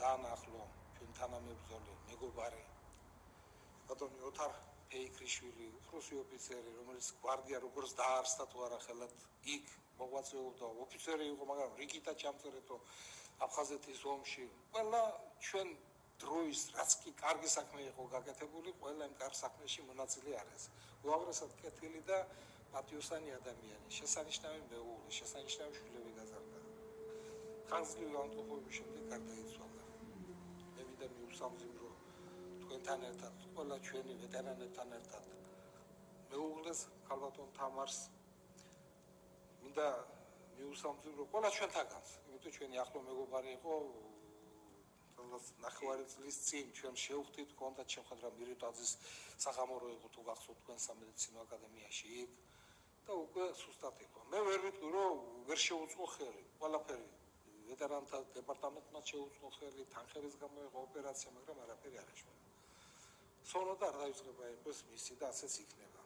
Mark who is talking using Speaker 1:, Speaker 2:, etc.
Speaker 1: ძალიან ახლო ჩვენ თანამებრძოლი მეგობარი ბატონი ოთარ ფეიქრიშვილი უფროსი ოფიცერი რომელიც გვარდია როგორც დაარსდა თუ არა ხელად იქ მოღვაწეობდა ოფიცერი იყო მაგრამ რიგითაც ჩამწერეთო აფხაზეთის ომში ყველა ჩვენ დროის რაც კი კარგი საქმე იყო გაკეთებული ყველა იმ კარგ საქმეში მონაწილე არის უაღრესად კეთილი და პატიოსანი ადამიანი შესანიშნავი მეუღლე შესანიშნავი შვილები გაზარდა ხანგრძლივი ავადმყოფობის შემდეგ გარდაიცვალა მე ვიდა მიუსამძიმრო თქვენთან ერთად ყველა ჩვენი ვეტერანებთან ერთად მეუღლეს ქალბატონ თამარს მინდა მიუსამძიმრო ყველა ჩვენთაგანს იმიტომ ჩვენი ახლო მეგობარი იყო ნახევარი წლის წინ ჩვენ შევხვდით კონდათ შეხვედრა მირიტაძის საღამორო იყო თუ გახსოვთ თქვენ სამედიცინო აკადემიაში იქ და უკვე სუსტად იყო მე ვერ ვიტყვი რომ ვერ შეუწყო ხელი ყველაფერი ვეტერანთა დეპარტამენტმა შეუწყო ხელი თანხების გამო იყო ოპერაცია მაგრამ არაფერი არ ეშვა სონოდა არ დაიწყება ეს მისი და ასეც იქნება